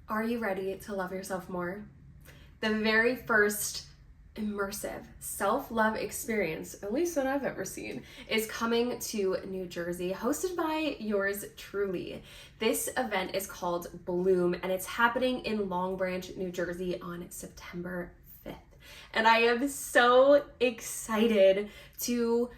Are you ready to love yourself more? The very first immersive self-love experience, at least that I've ever seen, is coming to New Jersey, hosted by yours truly. This event is called Bloom, and it's happening in Long Branch, New Jersey on September 5th. And I am so excited to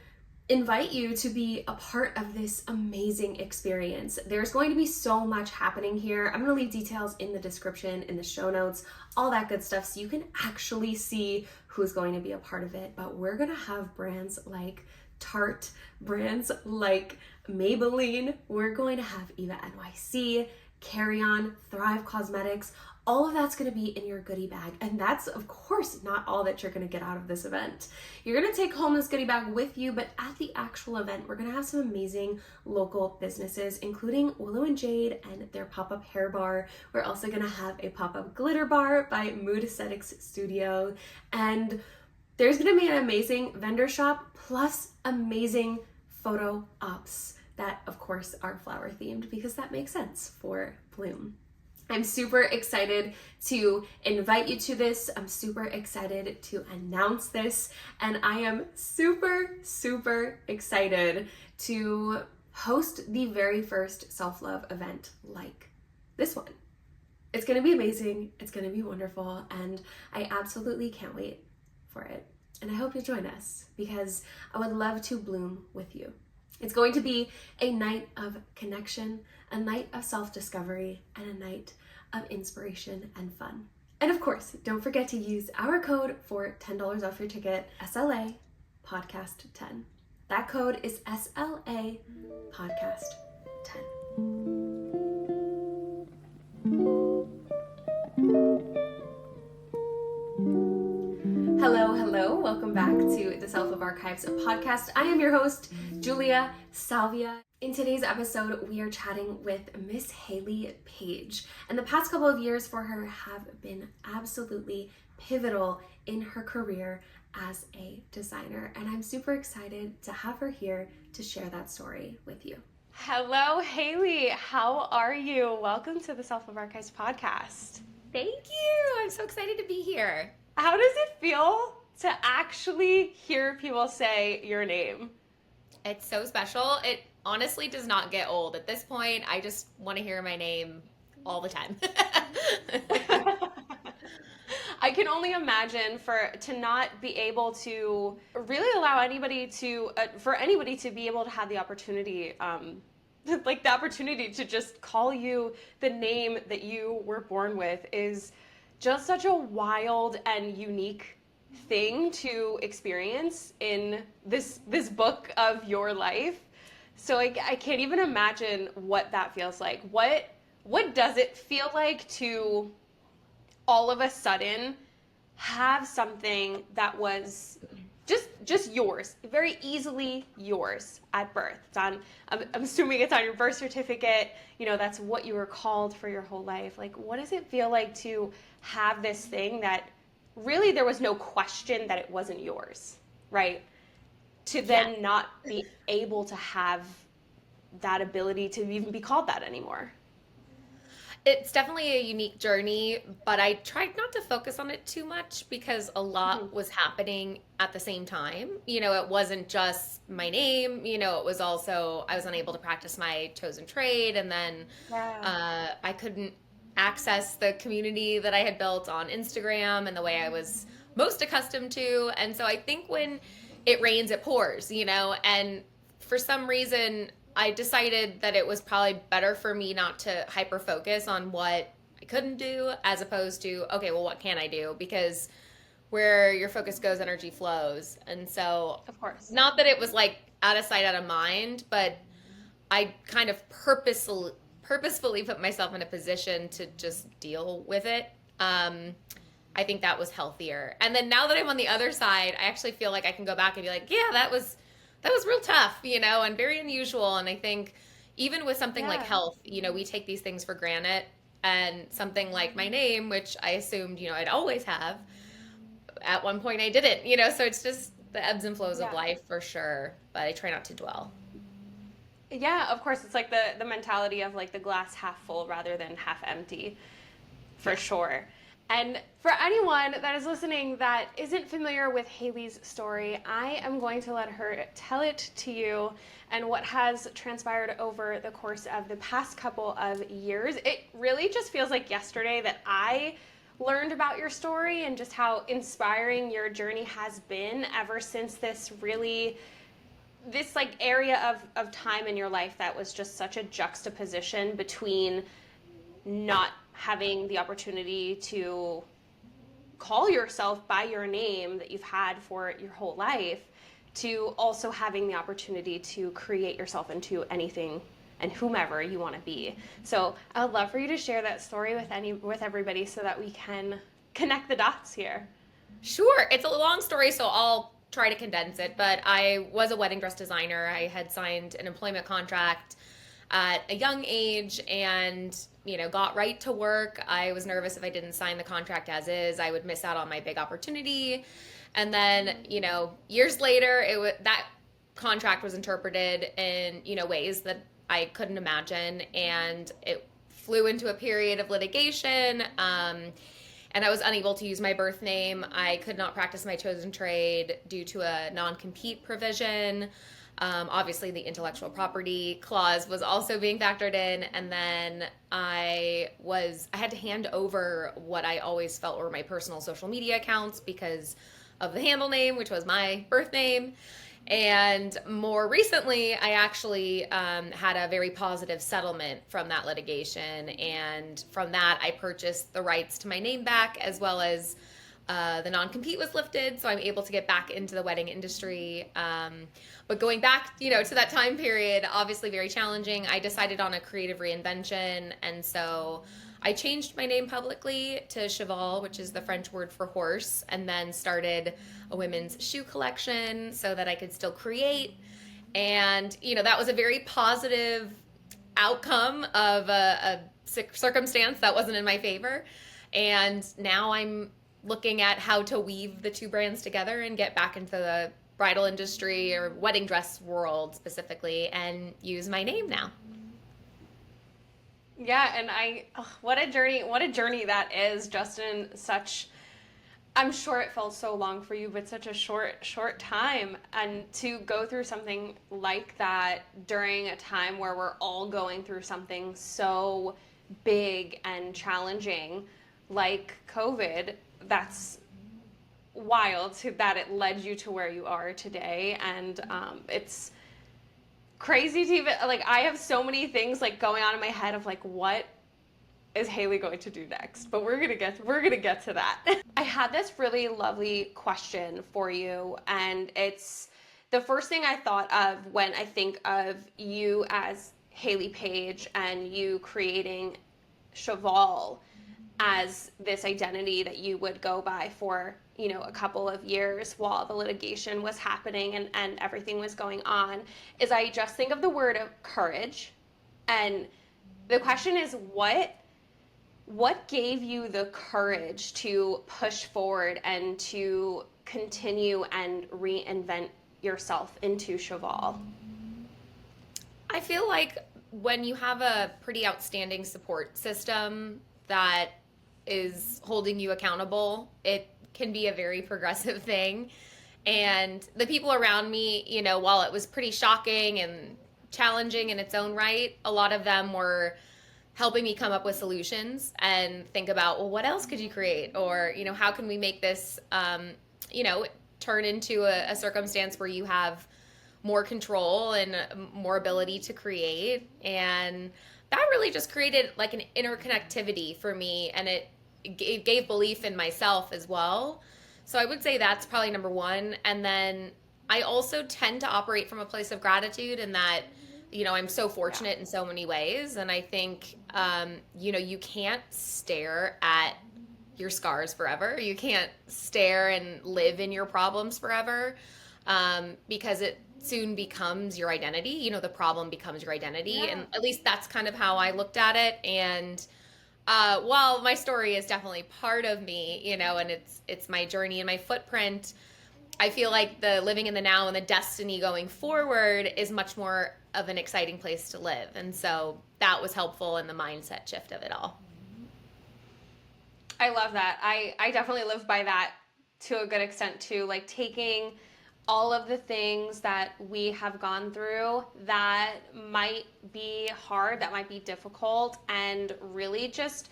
invite you to be a part of this amazing experience. There's going to be so much happening here. I'm going to leave details in the description, in the show notes, all that good stuff, so you can actually see who's going to be a part of it. But we're going to have brands like Tarte, brands like Maybelline. We're going to have Eva NYC, Carry On, Thrive Cosmetics. All of that's going to be in your goodie bag. And that's, of course, not all that you're going to get out of this event. You're going to take home this goodie bag with you, but at the actual event, we're going to have some amazing local businesses, including Willow and Jade and their pop-up hair bar. We're also going to have a pop-up glitter bar by Mood Aesthetics Studio. And there's going to be an amazing vendor shop plus amazing photo ops that, of course, are flower themed because that makes sense for Bloom. I'm super excited to invite you to this. I'm super excited to announce this. And I am super, super excited to host the very first self-love event like this one. It's going to be amazing. It's going to be wonderful. And I absolutely can't wait for it. And I hope you'll join us because I would love to bloom with you. It's going to be a night of connection, a night of self-discovery, and a night of inspiration and fun. And of course, don't forget to use our code for $10 off your ticket, SLA Podcast 10. That code is SLA Podcast 10. Hello, welcome back to the Self-Love Archives podcast. I am your host, Julia Salvia. In today's episode, we are chatting with Miss Hayley Paige. And the past couple of years for her have been absolutely pivotal in her career as a designer. And I'm super excited to have her here to share that story with you. Hello, Hayley. How are you? Welcome to the Self-Love Archives podcast. Thank you. I'm so excited to be here. How does it feel to actually hear people say your name? It's so special. It honestly does not get old. At this point, I just want to hear my name all the time. I can only imagine to not be able to really allow anybody to, for anybody to be able to have the opportunity, like the opportunity to just call you the name that you were born with is just such a wild and unique thing to experience in this book of your life. So I can't even imagine what that feels like. What does it feel like to all of a sudden have something that was just yours, very easily yours at birth? It's on, I'm assuming it's on your birth certificate. You know, that's what you were called for your whole life. Like, what does it feel like to have this thing that really there was no question that it wasn't yours, right? To then not be able to have that ability to even be called that anymore. It's definitely a unique journey, but I tried not to focus on it too much because a lot was happening at the same time. You know, it wasn't just my name, you know, it was also, I was unable to practice my chosen trade, and then I couldn't access the community that I had built on Instagram and the way I was most accustomed to. And so I think when it rains, it pours, you know, and for some reason I decided that it was probably better for me not to hyper focus on what I couldn't do as opposed to, okay, well, what can I do? Because where your focus goes, energy flows. And so, of course, not that it was like out of sight, out of mind, but I kind of purposefully put myself in a position to just deal with it. I think that was healthier. And then now that I'm on the other side, I actually feel like I can go back and be like, yeah, that was real tough, you know, and very unusual. And I think even with something like health, you know, we take these things for granted, and something like my name, which I assumed, you know, I'd always have, at one point I didn't, you know, so it's just the ebbs and flows of life for sure, but I try not to dwell. Yeah, of course. It's like the mentality of like the glass half full rather than half empty. for sure. And for anyone that is listening that isn't familiar with Hayley's story, I am going to let her tell it to you and what has transpired over the course of the past couple of years. It really just feels like yesterday that I learned about your story and just how inspiring your journey has been ever since this like area of time in your life that was just such a juxtaposition between not having the opportunity to call yourself by your name that you've had for your whole life, to also having the opportunity to create yourself into anything and whomever you want to be. So I would love for you to share that story with everybody so that we can connect the dots here. Sure. It's a long story, so I'll try to condense it. But I was a wedding dress designer. I had signed an employment contract at a young age and, got right to work. I was nervous if I didn't sign the contract as is, I would miss out on my big opportunity. And then, years later, that contract was interpreted in, ways that I couldn't imagine. And it flew into a period of litigation. And I was unable to use my birth name. I could not practice my chosen trade due to a non-compete provision. Obviously, the intellectual property clause was also being factored in. And then I had to hand over what I always felt were my personal social media accounts because of the handle name, which was my birth name. And more recently, I actually had a very positive settlement from that litigation. And from that, I purchased the rights to my name back, as well as the non-compete was lifted. So I'm able to get back into the wedding industry. But going back, to that time period, obviously very challenging. I decided on a creative reinvention. And so I changed my name publicly to Cheval, which is the French word for horse, and then started a women's shoe collection so that I could still create. And, that was a very positive outcome of a circumstance that wasn't in my favor. And now I'm looking at how to weave the two brands together and get back into the bridal industry or wedding dress world specifically and use my name now. Yeah, and what a journey that is, Justin. I'm sure it felt so long for you, but such a short time. And to go through something like that during a time where we're all going through something so big and challenging like COVID, that's wild that it led you to where you are today. And it's crazy to even, I have so many things going on in my head of what is Hayley going to do next? But we're gonna get to that. I had this really lovely question for you, and it's the first thing I thought of when I think of you as Hayley Paige and you creating Cheval as this identity that you would go by for a couple of years while the litigation was happening and everything was going on, is I just think of the word of courage. And the question is, what gave you the courage to push forward and to continue and reinvent yourself into Cheval? I feel like when you have a pretty outstanding support system that is holding you accountable, it can be a very progressive thing. And the people around me, while it was pretty shocking and challenging in its own right, a lot of them were helping me come up with solutions and think about, well, what else could you create? Or, how can we make this, turn into a circumstance where you have more control and more ability to create. And that really just created an interconnectivity for me, and it gave belief in myself as well. So I would say that's probably number one. And then I also tend to operate from a place of gratitude, in that, I'm so fortunate in so many ways. And I think, you can't stare at your scars forever. You can't stare and live in your problems forever, because it soon becomes your identity. The problem becomes your identity. Yeah. And at least that's kind of how I looked at it. And while my story is definitely part of me, and it's my journey and my footprint, I feel like the living in the now and the destiny going forward is much more of an exciting place to live. And so that was helpful in the mindset shift of it all. I love that. I definitely live by that to a good extent too. Like taking all of the things that we have gone through that might be hard, that might be difficult, and really just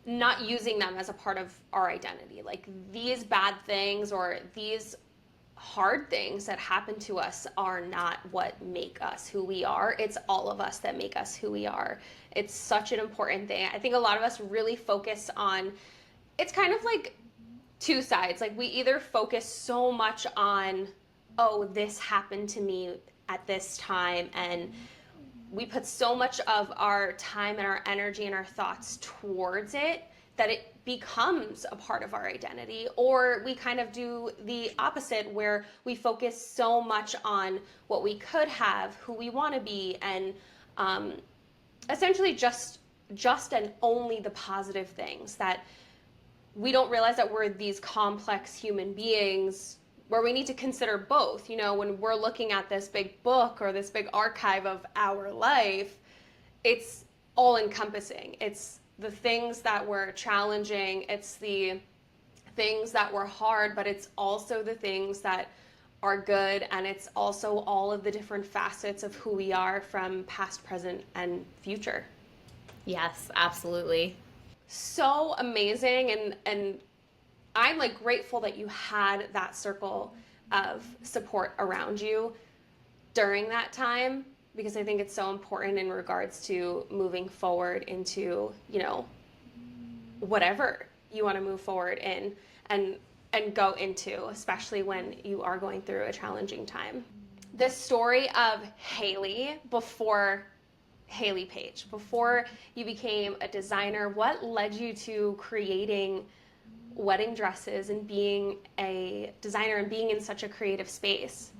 not using them as a part of our identity. Like these bad things or these hard things that happen to us are not what make us who we are. It's all of us that make us who we are. It's such an important thing. I think a lot of us really focus on, it's kind of like two sides. Like we either focus so much on, oh, this happened to me at this time, and we put so much of our time and our energy and our thoughts towards it that it becomes a part of our identity. Or we kind of do the opposite, where we focus so much on what we could have, who we want to be, and essentially just and only the positive things, that we don't realize that we're these complex human beings where we need to consider both. You know, when we're looking at this big book or this big archive of our life, it's all encompassing. It's the things that were challenging, it's the things that were hard, but it's also the things that are good, and it's also all of the different facets of who we are from past, present, and future. Yes, absolutely. So amazing, and I'm like grateful that you had that circle of support around you during that time, because I think it's so important in regards to moving forward into, you know, whatever you want to move forward in and go into, especially when you are going through a challenging time. The story of Hayley before Hayley Paige, before you became a designer, what led you to creating wedding dresses and being a designer and being in such a creative space?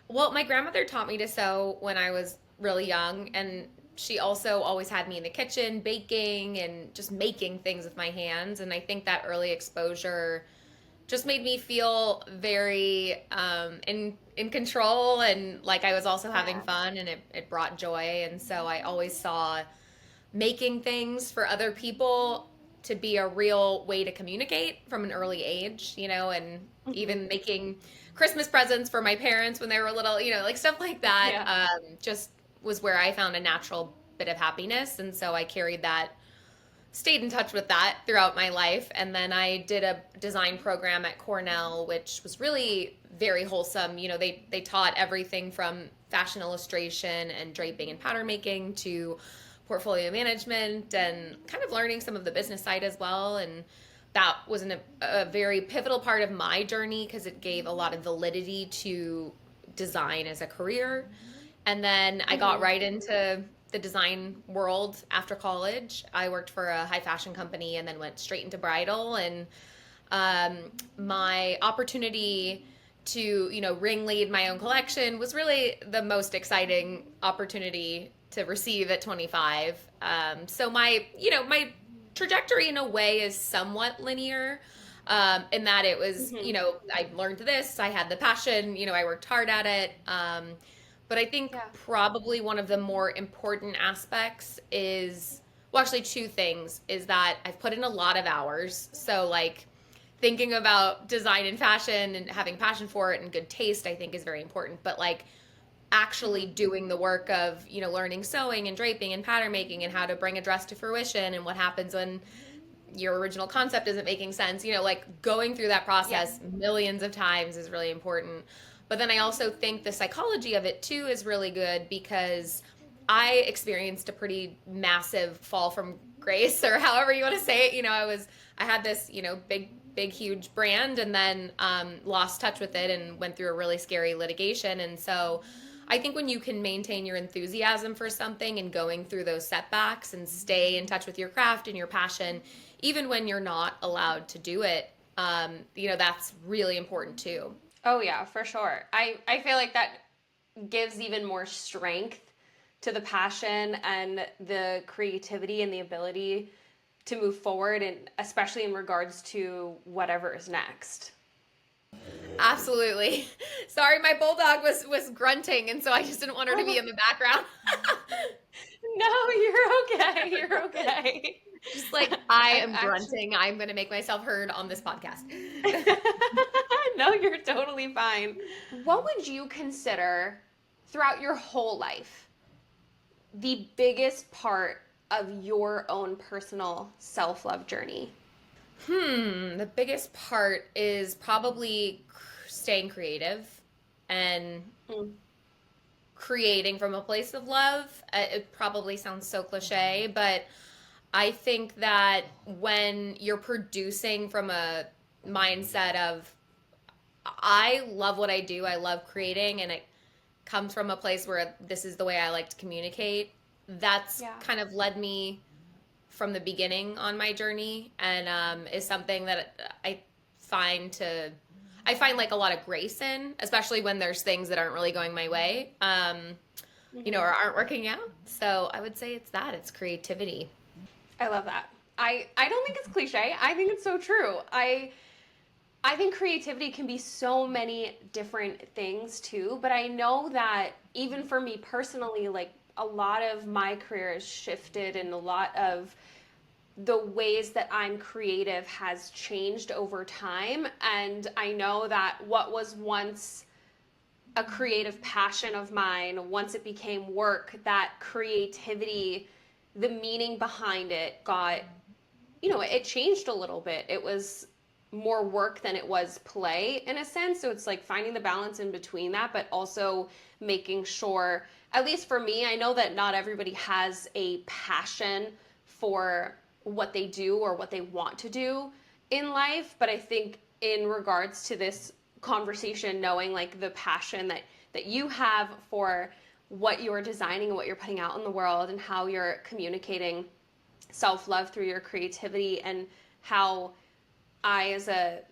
Well, my grandmother taught me to sew when I was really young, and she also always had me in the kitchen baking and just making things with my hands. And I think that early exposure just made me feel very in control, and like I was also having fun, and it brought joy. And so I always saw making things for other people to be a real way to communicate from an early age, you know, and even making Christmas presents for my parents when they were little, you know, like stuff like that, just was where I found a natural bit of happiness. And so I carried that, stayed in touch with that throughout my life. And then I did a design program at Cornell, which was really very wholesome. You know, they taught everything from fashion illustration and draping and pattern making to portfolio management and kind of learning some of the business side as well. And that was a very pivotal part of my journey, because it gave a lot of validity to design as a career. And then I got right into the design world after college. I worked for a high fashion company and then went straight into bridal. And my opportunity to, you know, ring lead my own collection was really the most exciting opportunity to receive at 25. So my trajectory in a way is somewhat linear, in that it was, you know, I learned this, I had the passion, you know, I worked hard at it. But I think probably one of the more important aspects is, well, actually two things, is that I've put in a lot of hours. So like thinking about design and fashion and having passion for it and good taste, I think is very important. But like actually doing the work of, you know, learning sewing and draping and pattern making and how to bring a dress to fruition and what happens when your original concept isn't making sense, you know, like going through that process millions of times is really important. But then I also think the psychology of it too is really good, because I experienced a pretty massive fall from grace, or however you want to say it. You know, I had this, you know, big, huge brand, and then lost touch with it and went through a really scary litigation. And so I think when you can maintain your enthusiasm for something and going through those setbacks and stay in touch with your craft and your passion, even when you're not allowed to do it, you know, that's really important too. Oh yeah, for sure. I feel like that gives even more strength to the passion and the creativity and the ability to move forward, and especially in regards to whatever is next. Absolutely. Sorry, my bulldog was grunting, and so I just didn't want her to be in the background. No, you're okay. You're okay. Just like I am Actually, grunting, I'm going to make myself heard on this podcast. no, you're totally fine. What would you consider throughout your whole life the biggest part of your own personal self-love journey? The biggest part is probably staying creative and Mm. creating from a place of love. It probably sounds so cliche, but I think that when you're producing from a mindset of, I love what I do, I love creating, and it comes from a place where this is the way I like to communicate, that's Yeah. kind of led me from the beginning on my journey, and is something that find to I find like a lot of grace in, especially when there's things that aren't really going my way, or aren't working out. So I would say it's creativity. I love that. I don't think it's cliche. I think it's so true. I think creativity can be so many different things too, but I know that even for me personally, like a lot of my career has shifted and a lot of the ways that I'm creative has changed over time. And I know that what was once a creative passion of mine, once it became work, that creativity, the meaning behind it got, it changed a little bit. It was more work than it was play in a sense. So it's like finding the balance in between that, but also making sure, at least for me, I know that not everybody has a passion for what they do or what they want to do in life. But I think in regards to this conversation, knowing like the passion that you have for what you're designing and what you're putting out in the world and how you're communicating self-love through your creativity, and how I as a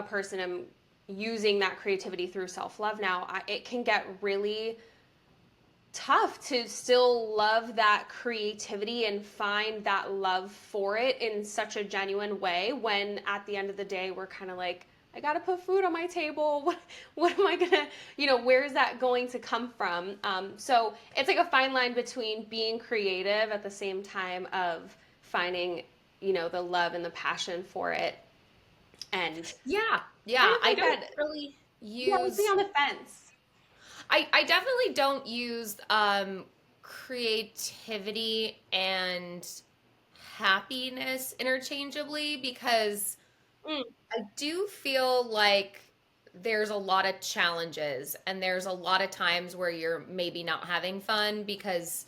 person am using that creativity through self-love now, it can get really tough to still love that creativity and find that love for it in such a genuine way when at the end of the day we're kind of like, I gotta put food on my table. What am I gonna, where is that going to come from? So it's like a fine line between being creative at the same time of finding, the love and the passion for it. And Yeah, kind yeah. of I like don't really I would be use. on the fence. I definitely don't use creativity and happiness interchangeably, because Mm, I do feel like there's a lot of challenges and there's a lot of times where you're maybe not having fun because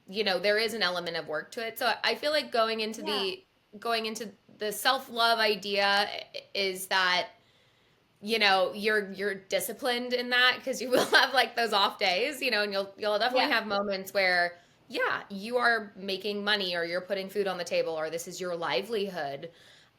there is an element of work to it. So I feel like yeah. going into the self-love idea is that you're disciplined in that, because you will have like those off days, and you'll definitely Yeah. have moments where, yeah, you are making money or you're putting food on the table or this is your livelihood.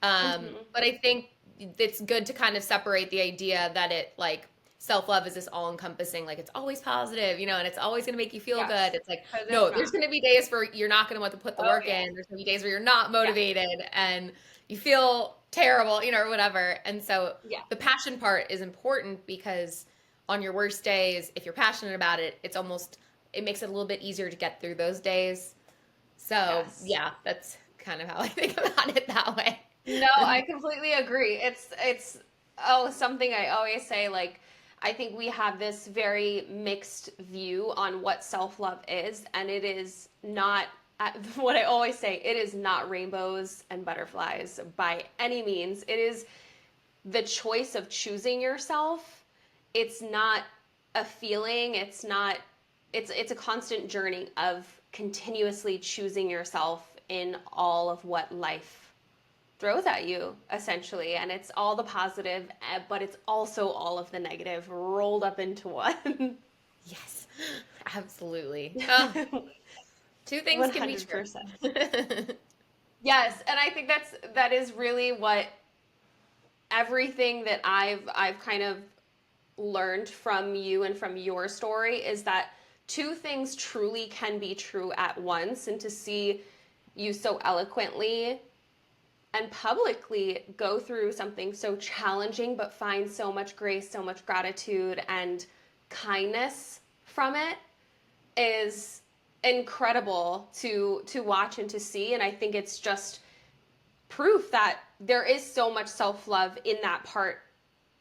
Hmm. But I think it's good to kind of separate the idea that it like self-love is this all-encompassing, like it's always positive, and it's always going to make you feel good. Yes. It's like, Because it's no, there's not. going to be days where you're not going to want to put the Oh, work yeah. in. There's going to be days where you're not Yeah. motivated and you feel terrible, or whatever. And so Yeah. the passion part is important, because on your worst days, if you're passionate about it, it makes it a little bit easier to get through those days. So Yes. yeah, that's kind of how I think about it that way. No, I completely agree. It's something I always say, like I think we have this very mixed view on what self-love is, and it is not what I always say, it is not rainbows and butterflies by any means. It is the choice of choosing yourself. It's not a feeling, it's a constant journey of continuously choosing yourself in all of what life throws at you, essentially. And it's all the positive, but it's also all of the negative rolled up into one. Yes, absolutely. Oh, two things can be true. 100%. Yes, and I think that is really what everything that I've kind of learned from you and from your story is that two things truly can be true at once. And to see you so eloquently and publicly go through something so challenging but find so much grace, so much gratitude and kindness from it is incredible to watch and to see, and I think it's just proof that there is so much self-love in that part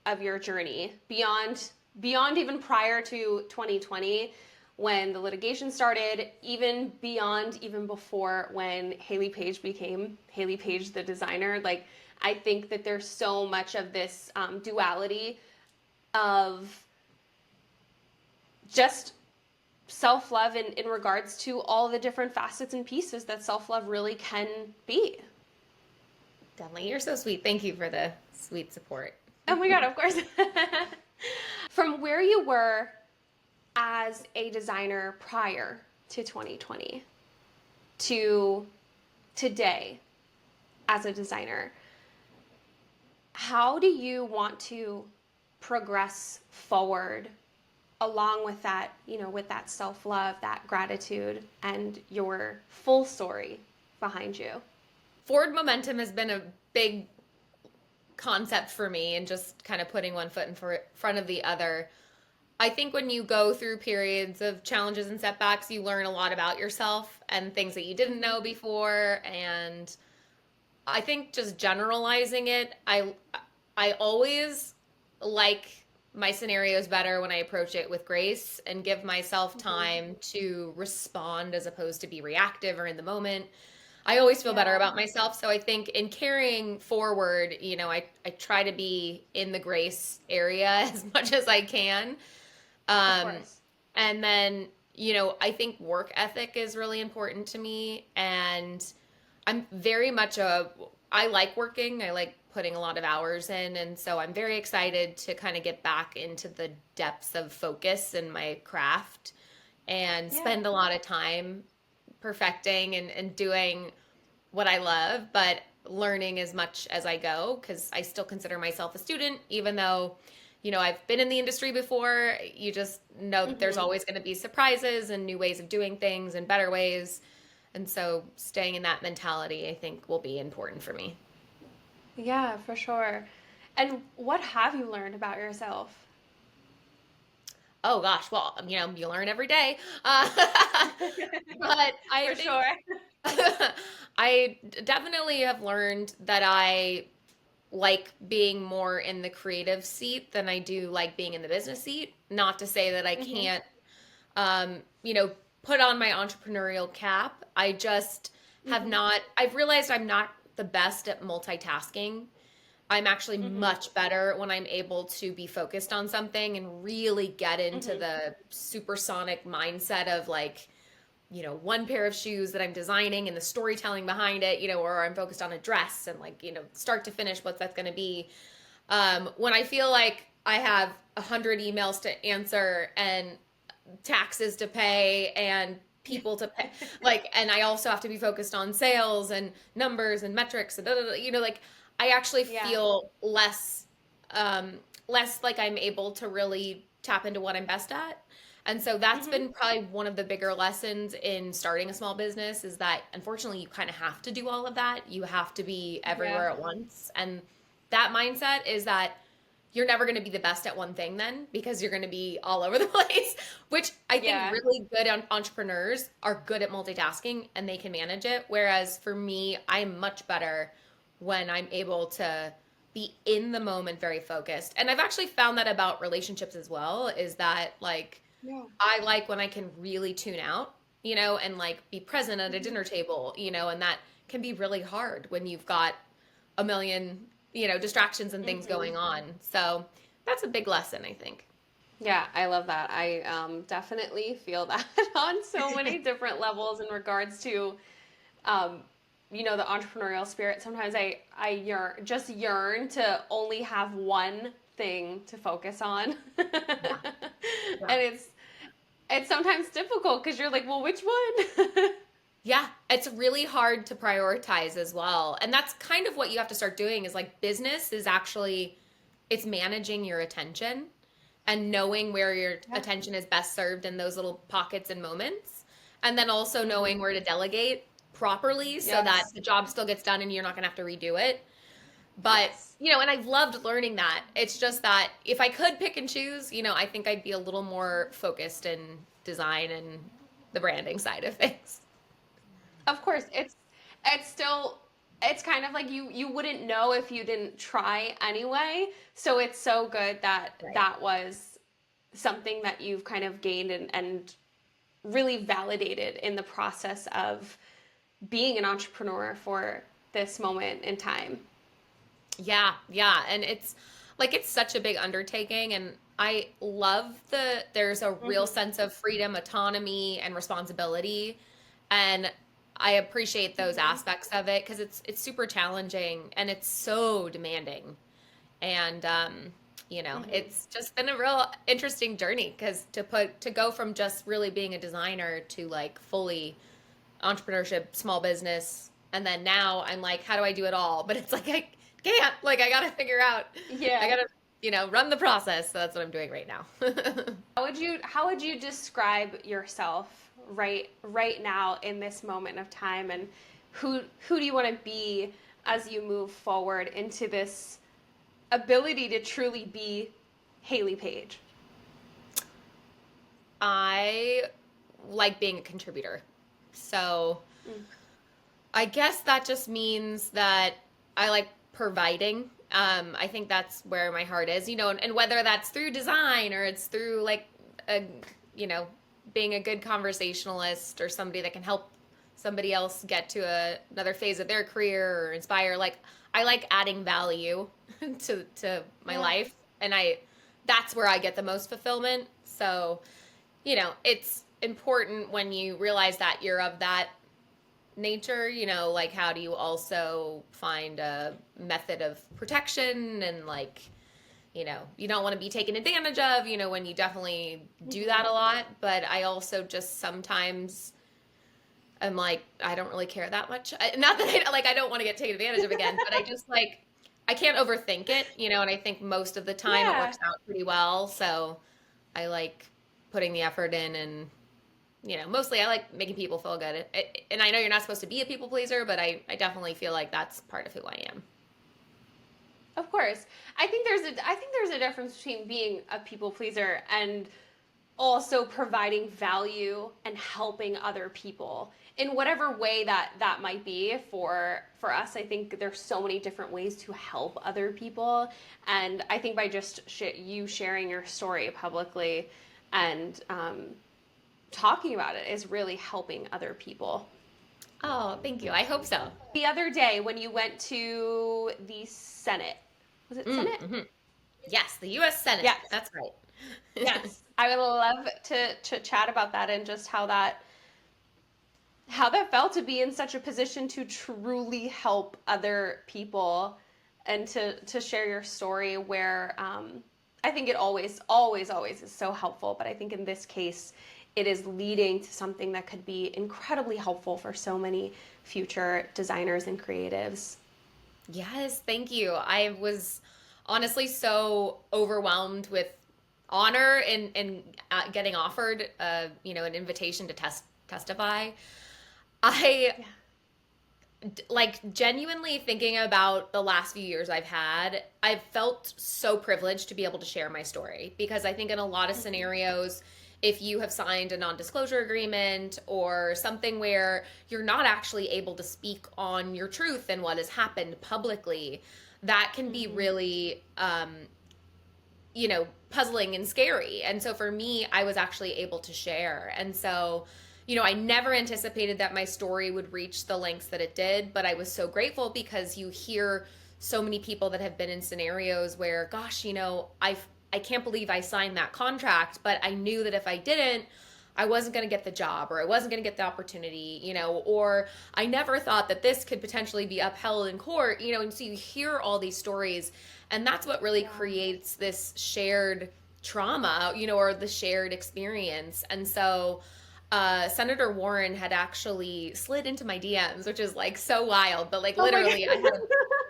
of your journey beyond even prior to 2020 when the litigation started, even beyond, even before when Hayley Paige became Hayley Paige the designer. Like, I think that there's so much of this duality of just self-love in regards to all the different facets and pieces that self-love really can be. Definitely. You're so sweet. Thank you for the sweet support. Oh my God, of course. From where you were as a designer prior to 2020 to today as a designer, how do you want to progress forward along with that, with that self-love, that gratitude, and your full story behind you? Forward momentum has been a big concept for me, and just kind of putting one foot in front of the other. I think when you go through periods of challenges and setbacks, you learn a lot about yourself and things that you didn't know before. And I think just generalizing it, I always like my scenarios better when I approach it with grace and give myself time to respond as opposed to be reactive or in the moment. I always feel better about myself. So I think in carrying forward, I try to be in the grace area as much as I can. Of course. And then, I think work ethic is really important to me. And I'm very much I like working. I like putting a lot of hours in. And so I'm very excited to kind of get back into the depths of focus in my craft and spend a lot of time perfecting and doing what I love, but learning as much as I go, because I still consider myself a student, even though, I've been in the industry before. You just know that there's always going to be surprises and new ways of doing things and better ways. And so staying in that mentality, I think, will be important for me. Yeah, for sure. And what have you learned about yourself? Oh gosh, well, you learn every day. But I For sure. I definitely have learned that I like being more in the creative seat than I do like being in the business seat. Not to say that I can't, put on my entrepreneurial cap. I just have not, I've realized I'm not the best at multitasking. I'm actually much better when I'm able to be focused on something and really get into the supersonic mindset of like, one pair of shoes that I'm designing and the storytelling behind it, or I'm focused on a dress and like, start to finish what that's going to be. When I feel like I have 100 emails to answer and taxes to pay and people to pay, and I also have to be focused on sales and numbers and metrics and like I actually feel less like I'm able to really tap into what I'm best at. And so that's been probably one of the bigger lessons in starting a small business, is that unfortunately you kind of have to do all of that. You have to be everywhere at once. And that mindset is that you're never going to be the best at one thing then, because you're going to be all over the place, which I think really good entrepreneurs are good at multitasking and they can manage it. Whereas for me, I'm much better when I'm able to be in the moment, very focused. And I've actually found that about relationships as well, is that like, I like when I can really tune out, and like be present at a dinner table, and that can be really hard when you've got a million, distractions and things going on. So that's a big lesson, I think. Yeah, I love that. I definitely feel that on so many different levels in regards to, the entrepreneurial spirit. Sometimes I yearn to only have one thing to focus on. And it's sometimes difficult because you're like, well, which one? Yeah, it's really hard to prioritize as well. And that's kind of what you have to start doing, is like business is actually, it's managing your attention and knowing where your attention is best served in those little pockets and moments. And then also knowing where to delegate properly so that the job still gets done and you're not going to have to redo it. But, and I've loved learning that. It's just that if I could pick and choose, I think I'd be a little more focused in design and the branding side of things. Of course, it's still it's kind of like you wouldn't know if you didn't try anyway. So it's so good that Right. that was something that you've kind of gained and really validated in the process of being an entrepreneur for this moment in time. Yeah, yeah. And it's such a big undertaking. And I love there's a real Mm-hmm. sense of freedom, autonomy, and responsibility. And I appreciate those Mm-hmm. aspects of it because it's super challenging and it's so demanding. And Mm-hmm. it's just been a real interesting journey because to go from just really being a designer to like fully entrepreneurship, small business, and then now I'm like, how do I do it all? But it's like I can't. Like I gotta figure out. I Yeah. gotta run the process. So that's what I'm doing right now. How would you describe yourself right now in this moment of time, and who do you want to be as you move forward into this ability to truly be Hayley Paige? I like being a contributor. So Mm. I guess that just means that I like providing. I think that's where my heart is, and whether that's through design or it's through like a, you know, being a good conversationalist or somebody that can help somebody else get to another phase of their career or inspire. Like I like adding value to my Yeah. life, and that's where I get the most fulfillment. So it's important when you realize that you're of that nature, like how do you also find a method of protection and like, you don't want to be taken advantage of, when you definitely do that Mm-hmm. a lot. But I also just sometimes I'm like, I don't really care that much. Not that I don't want to get taken advantage of again, but I just like, I can't overthink it, and I think most of the time it Yeah. works out pretty well. So I like putting the effort in and mostly I like making people feel good. And I know you're not supposed to be a people pleaser, but I definitely feel like that's part of who I am. Of course. I think there's a difference between being a people pleaser and also providing value and helping other people in whatever way that might be for us. I think there's so many different ways to help other people, and I think by just you sharing your story publicly and talking about it is really helping other people. Oh, thank you. I hope so. The other day when you went to the Senate, was it Senate? Mm-hmm. Yes, the U.S. Senate. Yes. That's right. Yes. I would love to chat about that and just how that felt to be in such a position to truly help other people and to share your story where I think it always is so helpful, but I think in this case it is leading to something that could be incredibly helpful for so many future designers and creatives. Yes, thank you. I was honestly so overwhelmed with honor and getting offered, an invitation to testify. I Yeah. like genuinely thinking about the last few years I've felt so privileged to be able to share my story because I think in a lot of Mm-hmm. scenarios, if you have signed a non-disclosure agreement or something where you're not actually able to speak on your truth and what has happened publicly, that can be Mm-hmm. really puzzling and scary. And so for me, I was actually able to share. And so, I never anticipated that my story would reach the lengths that it did, but I was so grateful because you hear so many people that have been in scenarios where, gosh, I can't believe I signed that contract, but I knew that if I didn't, I wasn't going to get the job or I wasn't going to get the opportunity, or I never thought that this could potentially be upheld in court, and so you hear all these stories and that's what really Yeah. creates this shared trauma, or the shared experience. And so Senator Warren had actually slid into my DMs, which is like so wild, but like Oh my literally I had god.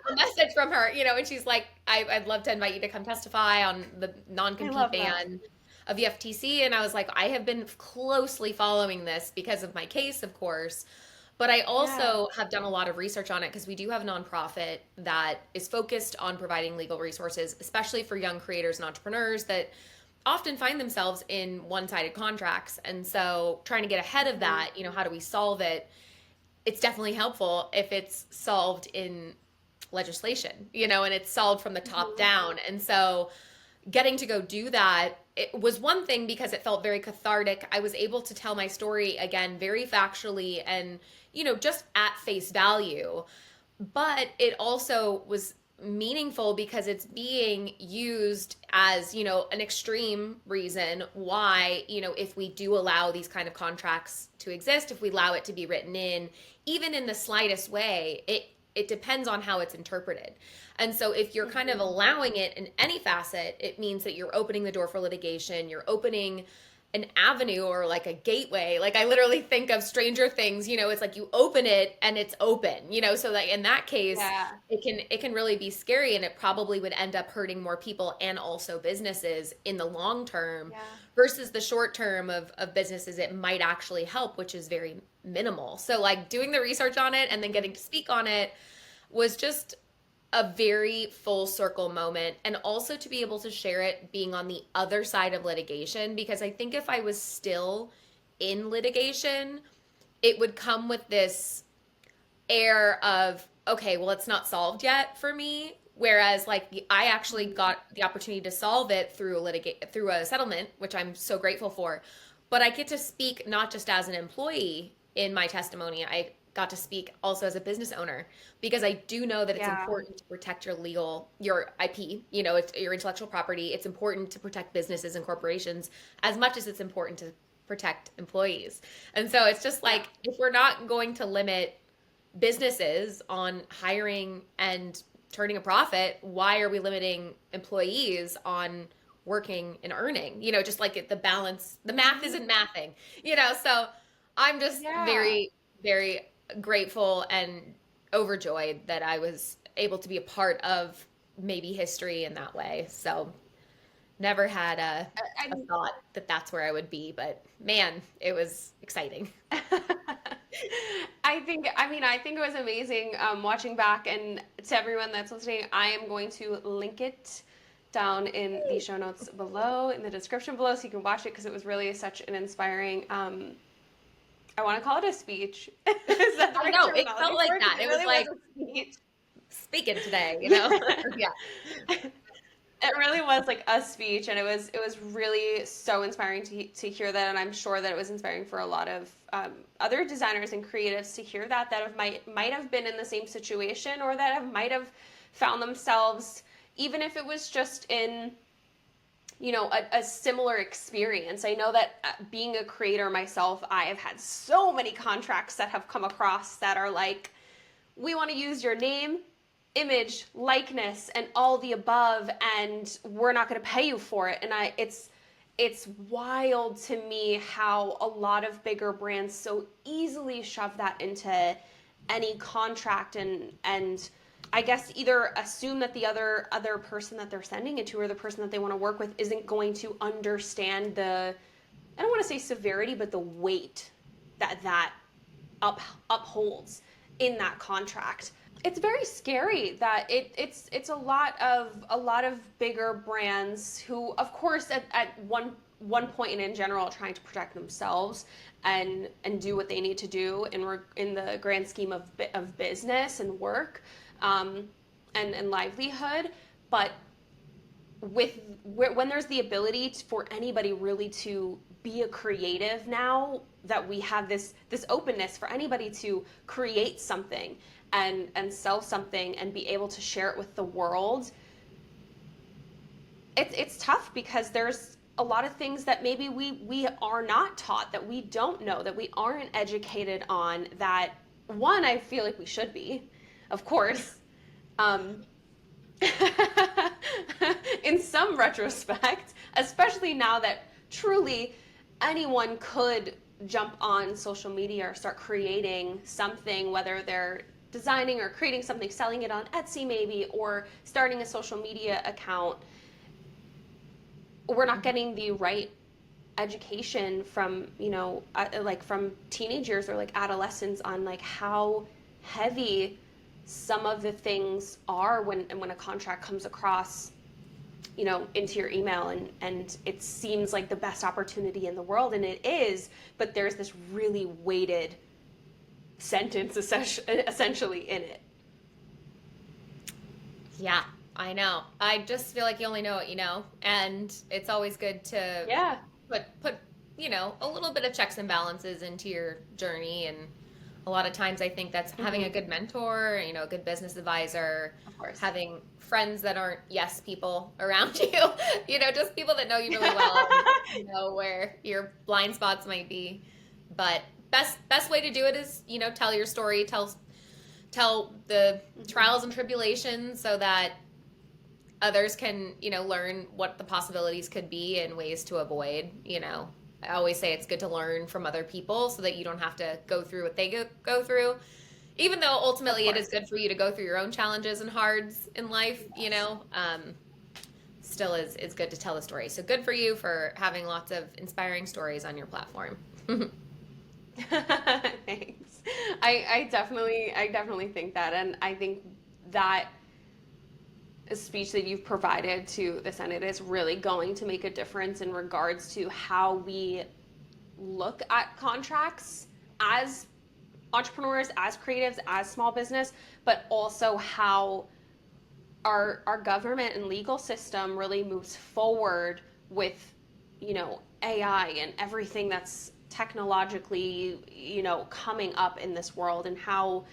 a message from her, and she's like, I'd love to invite you to come testify on the I non-compete love that. ban of the FTC. And I was like, I have been closely following this because of my case, of course. But I Yeah. also have done a lot of research on it because we do have a nonprofit that is focused on providing legal resources, especially for young creators and entrepreneurs that often find themselves in one-sided contracts. And so trying to get ahead of that, how do we solve it? It's definitely helpful if it's solved in legislation, and it's solved from the top down. And so getting to go do that, it was one thing because it felt very cathartic. I was able to tell my story again very factually and, just at face value. But it also was meaningful because it's being used as, an extreme reason why, if we do allow these kind of contracts to exist, if we allow it to be written in, even in the slightest way, it depends on how it's interpreted. And so if you're kind of allowing it in any facet, it means that you're opening the door for litigation, you're opening an avenue or like a gateway. Like I literally think of Stranger Things, it's like you open it and it's open, so like in that case, it can really be scary, and it probably would end up hurting more people and also businesses in the long term versus the short term of businesses it might actually help, which is very minimal. So like doing the research on it and then getting to speak on it was just a very full circle moment, and also to be able to share it being on the other side of litigation, because I think if I was still in litigation, it would come with this air of, okay, well, it's not solved yet for me. Whereas like I actually got the opportunity to solve it through a settlement, which I'm so grateful for. But I get to speak not just as an employee in my testimony, I got to speak also as a business owner, because I do know that it's important to protect your IP, it's your intellectual property. It's important to protect businesses and corporations as much as it's important to protect employees. And so it's just like, if we're not going to limit businesses on hiring and turning a profit, why are we limiting employees on working and earning? Just like the balance, the math isn't mathing, so I'm just very, very grateful and overjoyed that I was able to be a part of maybe history in that way. So never had a thought that that's where I would be, but man, it was exciting. I think it was amazing watching back, and to everyone that's listening, I am going to link it down in the show notes below, in the description below, so you can watch it, because it was really such an inspiring I want to call it a speech. Is that the right No, it felt like it? that. It was like a speech. Speaking today, Yeah. It really was like a speech, and it was really so inspiring to hear that, and I'm sure that it was inspiring for a lot of other designers and creatives to hear that might have been in the same situation, or that might have found themselves, even if it was just in a similar experience. I know that being a creator myself, I have had so many contracts that have come across that are like, we want to use your name, image, likeness, and all the above, and we're not going to pay you for it. And it's wild to me how a lot of bigger brands so easily shove that into any contract, and I guess either assume that the other person that they're sending it to, or the person that they want to work with, isn't going to understand I don't want to say severity, but the weight that upholds in that contract. It's very scary that it's a lot of bigger brands who, of course, at one point and in general, are trying to protect themselves and do what they need to do in the grand scheme of business and work. And livelihood, but when there's the ability for anybody really to be a creative, now that we have this openness for anybody to create something and sell something and be able to share it with the world, it's tough, because there's a lot of things that maybe we are not taught, that we don't know, that we aren't educated on, that one, I feel like we should be, of course, in some retrospect, especially now that truly anyone could jump on social media or start creating something, whether they're designing or creating something, selling it on Etsy maybe, or starting a social media account. We're not getting the right education from, like from teenage years or like adolescents on like how heavy some of the things are when a contract comes across into your email, and it seems like the best opportunity in the world, and it is, but there's this really weighted sentence essentially in it. Yeah, I know. I just feel like you only know what you know, and it's always good to put a little bit of checks and balances into your journey. And a lot of times I think that's having a good mentor, a good business advisor, Of course. having friends that aren't yes people around you, just people that know you really well, and know where your blind spots might be. But best way to do it is, tell your story, tell the trials and tribulations, so that others can, learn what the possibilities could be and ways to avoid. I always say it's good to learn from other people so that you don't have to go through what they go through, even though ultimately it is good for you to go through your own challenges and hards in life. Still is good to tell the story. So good for you for having lots of inspiring stories on your platform. Thanks. I definitely think that, and I think that a speech that you've provided to the Senate is really going to make a difference in regards to how we look at contracts as entrepreneurs, as creatives, as small business, but also how our government and legal system really moves forward with, AI and everything that's technologically, coming up in this world, and how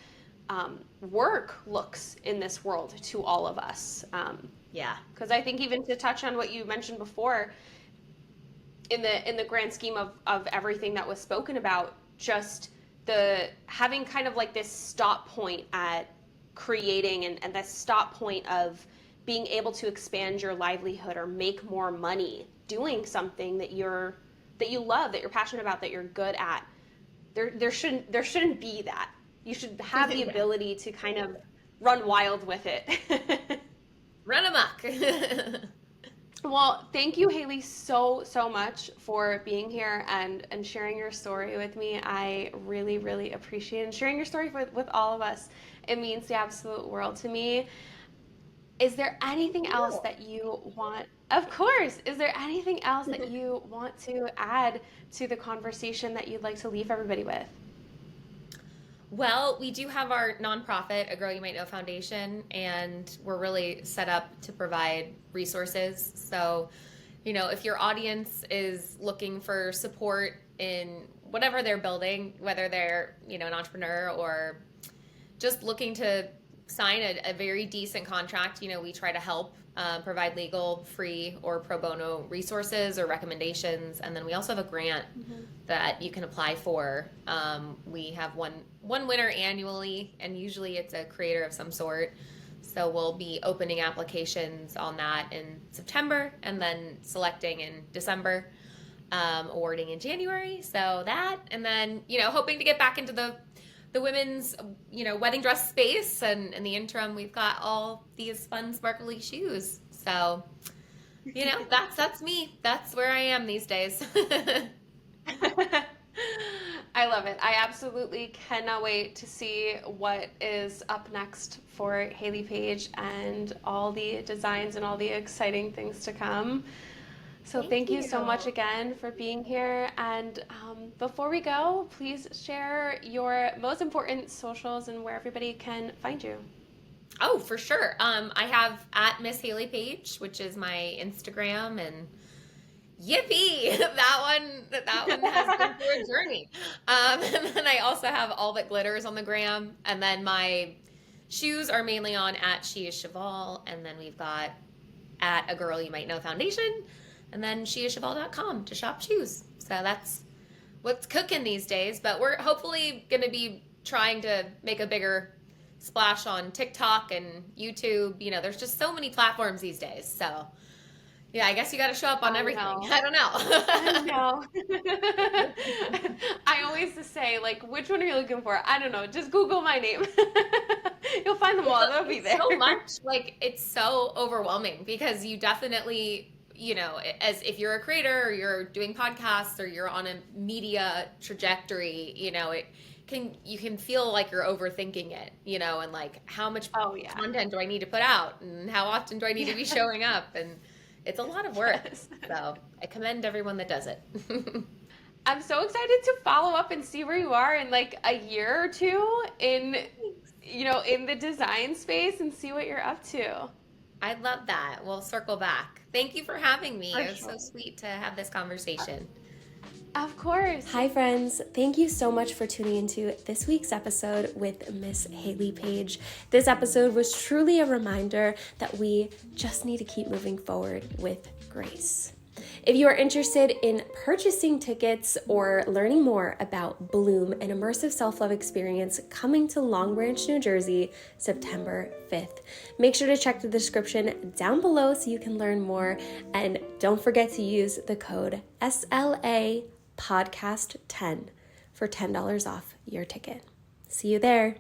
work looks in this world to all of us. Yeah. Because I think, even to touch on what you mentioned before, in the grand scheme of everything that was spoken about, just the having kind of like this stop point at creating, and this stop point of being able to expand your livelihood or make more money doing something that you love, that you're passionate about, that you're good at. There shouldn't be that. You should have the ability to kind of run wild with it. Run amok. Well, thank you, Hayley, so much for being here and sharing your story with me. I really, really appreciate it. And sharing your story with all of us. It means the absolute world to me. Is there anything else that you want? Of course. Is there anything else that you want to add to the conversation that you'd like to leave everybody with? Well, we do have our nonprofit, A Girl You Might Know Foundation, and we're really set up to provide resources. So, if your audience is looking for support in whatever they're building, whether they're, an entrepreneur or just looking to sign a very decent contract, we try to help provide legal, free, or pro bono resources or recommendations. And then we also have a grant that you can apply for. We have one winner annually, and usually it's a creator of some sort. So we'll be opening applications on that in September, and then selecting in December, awarding in January. So that, and then, hoping to get back into the women's, wedding dress space. And in the interim, we've got all these fun, sparkly shoes. So, that's me. That's where I am these days. I love it. I absolutely cannot wait to see what is up next for Hayley Paige and all the designs and all the exciting things to come. So thank you so much again for being here. And before we go, please share your most important socials and where everybody can find you. Oh, for sure. I have at Miss Hayley Paige, which is my Instagram, and yippee! That one has been through a journey. And then I also have All That Glitters on the gram, and then my shoes are mainly on at She Is Cheval, and then we've got at A Girl You Might Know Foundation, and then sheischeval.com to shop shoes. So that's what's cooking these days. But we're hopefully going to be trying to make a bigger splash on TikTok and YouTube. There's just so many platforms these days. So yeah, I guess you got to show up on everything. I don't know. I know. I always just say, which one are you looking for? I don't know. Just Google my name. You'll find them all. They'll be there. So much. It's so overwhelming, because you definitely, as if you're a creator or you're doing podcasts or you're on a media trajectory, you can feel like you're overthinking it, and how much content do I need to put out, and how often do I need to be showing up, and It's a lot of work. So I commend everyone that does it. I'm so excited to follow up and see where you are in like a year or two in, in the design space and see what you're up to. I love that. We'll circle back. Thank you for having me. For It was sure. so sweet to have this conversation. Of course. Hi, friends. Thank you so much for tuning into this week's episode with Miss Hayley Paige. This episode was truly a reminder that we just need to keep moving forward with grace. If you are interested in purchasing tickets or learning more about Bloom, an immersive self-love experience coming to Long Branch, New Jersey, September 5th, make sure to check the description down below so you can learn more. And don't forget to use the code SLA Podcast 10 for $10 off your ticket. See you there.